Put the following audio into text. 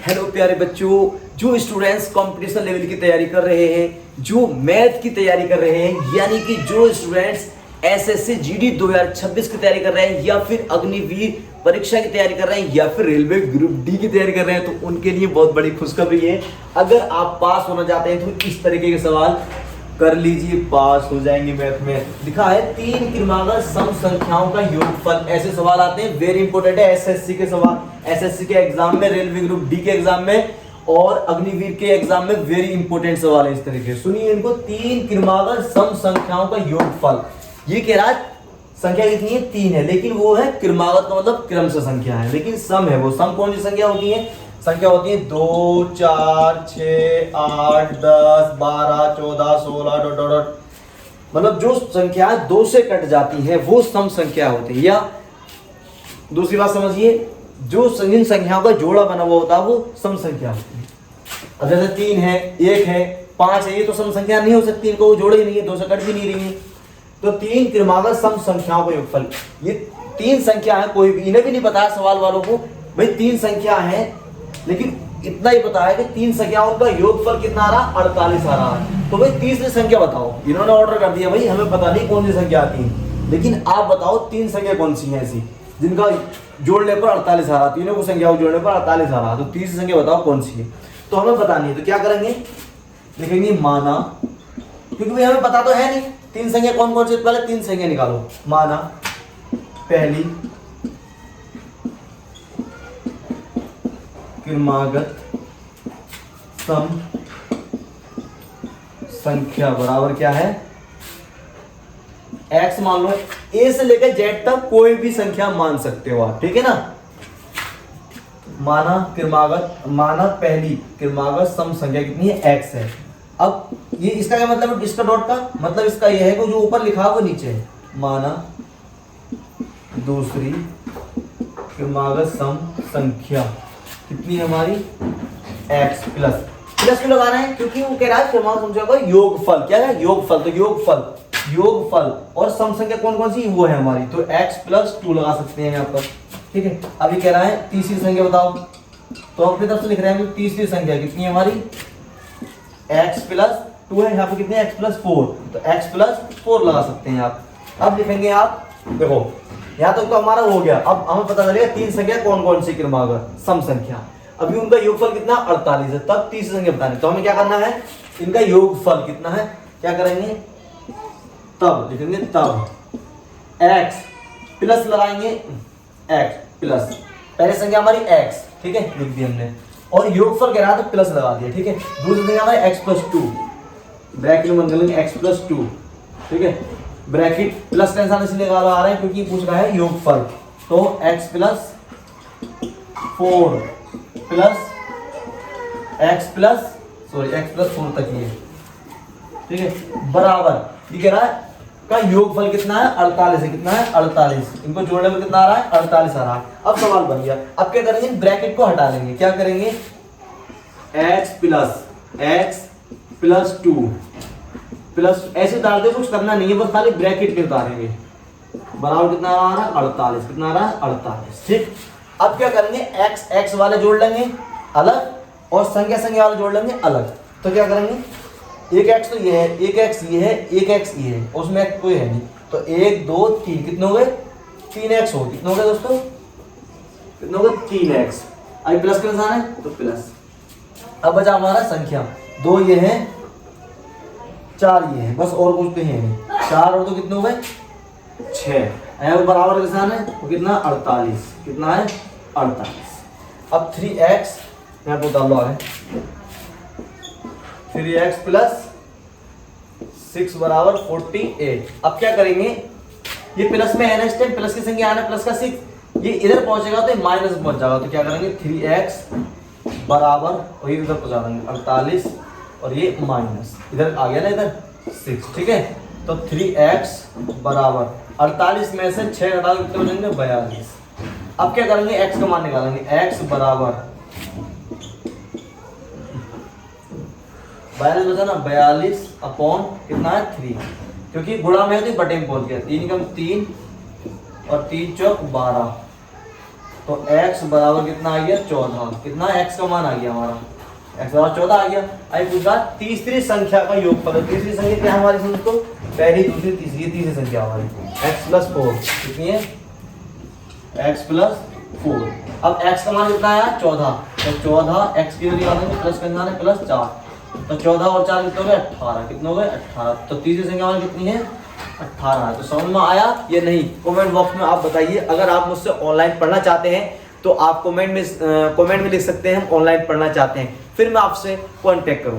Hello प्यारे बच्चों, जो स्टूडेंट्स कंपटीशन लेवल की तैयारी कर रहे हैं, जो मैथ की तैयारी कर रहे हैं, यानी कि जो स्टूडेंट्स एसएससी जीडी 2026 की तैयारी कर रहे हैं या फिर अग्निवीर परीक्षा की तैयारी कर रहे हैं या फिर रेलवे ग्रुप डी की तैयारी कर रहे हैं, तो उनके लिए बहुत बड़ी खुशखबरी है। अगर आप पास होना चाहते हैं तो इस तरीके के सवाल कर लीजिए, पास हो जाएंगे। मैथ में लिखा है 3 क्रमागत सम संख्याओं का योगफल, ऐसे सवाल आते हैं। वेरी इंपॉर्टेंट है एसएससी के सवाल, एसएससी के एग्जाम में, रेलवे ग्रुप डी के एग्जाम में और अग्निवीर के एग्जाम में वेरी इंपॉर्टेंट सवाल है इस तरीके। सुनिए इनको, 3 क्रमागत सम संख्याओं का योगफल। ये कह रहा है संख्या कितनी है? 3 है, लेकिन वो है क्रमागत का मतलब क्रम से संख्या है, लेकिन सम है। वो सम कौन सी संख्या होती है? संख्या होती है 2, 4, 6, 8, 10, 12, 14, 16 डॉट डॉट डॉट, मतलब जो संख्या 2 से कट जाती है वो सम संख्या होती है। या दूसरी बात समझिए, जो जिन संख्याओं का जोड़ा बना हुआ होता है वो सम संख्या होती है। अब जैसे 3 है, 1 है, 5 है, ये तो सम संख्या नहीं हो सकती, इनको वो जोड़े ही नहीं है, 2 से कट भी नहीं रही है। तो 3 क्रमागत सम संख्याओं का योगफल, ये 3 संख्या है। कोई भी, इन्हें भी नहीं पता है सवाल वालों को, भाई 3 संख्या है, लेकिन इतना ही पता है कि 3 संख्याओं का योगफल कितना आ रहा? 48 आ रहा है। तो भाई तीसरी संख्या बताओ। इन्होंने ऑर्डर कर दिया, भाई हमें पता नहीं कौन सी संख्या आती है, लेकिन आप बताओ 3 संख्या कौन सी है ऐसी जिनका जोड़ने पर 48 आ रहा, तीनों को संख्याओं जोड़ने पर 48 आ रहा, तो तीसरी संख्या बताओ कौन सी है। तो हमें पता नहीं है, तो क्या करेंगे? लिखेंगे माना, क्योंकि भाई हमें पता तो है नहीं 3 संख्या कौन कौन सी। पहले 3 संख्या निकालो। माना पहली क्रमागत सम संख्या बराबर क्या है? x मान लो, a से लेकर z तक कोई भी संख्या मान सकते हो आप, ठीक है ना। माना पहली क्रमागत सम संख्या कितनी है? x है। अब ये इसका क्या मतलब है? इसका डॉट का मतलब इसका ये है कि जो ऊपर लिखा है वो नीचे है। माना दूसरी क्रमागत सम संख्या कितनी है हमारी? x प्लस क्यों लगा रहे हैं? क्योंकि वो कह रहा है क्रमागत संख्या का योगफल। क्या है? योगफल। तो योगफल और सम संख्या कौन कौन सी? वो है हमारी, तो x प्लस 2 लगा सकते हैं यहाँ पर, ठीक है। अभी कह रहा है तीसरी संख्या बताओ, तो अपनी तरफ से लिख रहे हैं तीसरी संख्या कितनी है हमारी? x प्लस 2 है, यहाँ पे कितने? x प्लस 4, तो x प्लस 4 लगा सकते हैं आप। अब लिखेंगे आप, देखो यहाँ तक तो हमारा हो गया। अब हमें पता चलेगा 3 संख्या कौन कौन सी क्रमागत सम संख्या। अभी उनका योगफल कितना? 48 है। तब तीसरी संख्या बतानी, तो हमें क्या करना है? इनका योगफल कितना है? क्या करेंगे? तब लिखेंगे, तब x प्लस लगाएंगे, x प्लस पहले संख्या हमारी x, ठीक है, लिख दी हमने, और योगफल कह रहा था तो प्लस लगा दिया, ठीक है। दूसरी संख्या हमारी x प्लस 2, ब्रैकेट में बंद कर लेंगे x प्लस 2, ठीक है। ब्रैकेट प्लस का निशान इसलिए लगा रहे हैं क्योंकि पूछ रहा है योगफल, तो x plus 4 plus x plus 4 तक ये, ठीक है, बराबर। ये कह रहा है का योगफल कितना है? 48 है। कितना है? 48। इनको जोड़ने में कितना आ रहा है? 48 आ रहा है। अब सवाल बन गया, अब क्या करेंगे? ब्रैकेट को हटा लेंगे। क्या करेंगे? x प्लस 2 प्लस ऐसे डाल दे, कुछ करना नहीं है, बस खाली ब्रैकेट में उतारेंगे। बराबर कितना आ रहा है? 48। कितना आ रहा है? 48, ठीक। अब क्या करेंगे? x वाले जोड़ लेंगे अलग और संख्या वाले जोड़ लेंगे अलग। तो क्या करेंगे? एक x तो ये है, एक x ये है, एक x ये है, उसमें x कोई है नहीं, तो 1 2 3 कितने हो गए? 3x हो। कितने हो गए दोस्तों? कितने हो गए? 3x। अभी प्लस का निशान है तो प्लस। अब बचा हमारा संख्या, 2 ये है, 4 ये है, बस और कुछ तो है नहीं। 4 और 2 कितने हो गए? 6। यहाँ बराबर निशान है तो कितना? 48। कितना है? 48। अब 3x यहाँ पे उतार लो आगे, 3x प्लस 6 बराबर 48। अब क्या करेंगे? ये प्लस में है ना, इस टाइम प्लस की संख्या आना, प्लस का 6, ये इधर पहुंचेगा तो माइनस में पहुंच जाएगा। तो क्या करेंगे? 3x बराबर, और ये इधर पहुंचा देंगे 48, और ये माइनस इधर आ गया ना, इधर 6, ठीक है। तो 3x बराबर 48 में से 6 घटा के कितने हो जाएंगे? 42। अब क्या करेंगे? x का मान निकालेंगे। x बराबर 42 बचा ना, 42 अपॉन कितना है? 3, क्योंकि गुणा में है तो बटे में पहुंच गया। 3 कम 3 और 3 चौक 12, तो x बराबर कितना आ गया 14। कितना x का मान आ गया हमारा, x बराबर 14 आ गया। अब पूछा तीसरी संख्या का योगफल। तीसरी संख्या क्या है हमारी, समझ को पहली दूसरी तीसरी, ये तीसरी संख्या हमारी x + 4 कितनी है, x + 4। अब x का मान कितना आया 14, तो 14 x की जगह आने प्लस करना है +4, तो 14 और 4 कितने हो गए 18, कितने हो गए 18। तो तीसरी संख्या हमारी कितनी है 18। तो समझ में आया या नहीं, कमेंट बॉक्स में आप बताइए। अगर आप मुझसे ऑनलाइन पढ़ना चाहते हैं तो आप कमेंट में लिख सकते हैं हम ऑनलाइन पढ़ना चाहते हैं, फिर मैं आपसे कांटेक्ट करूंगा।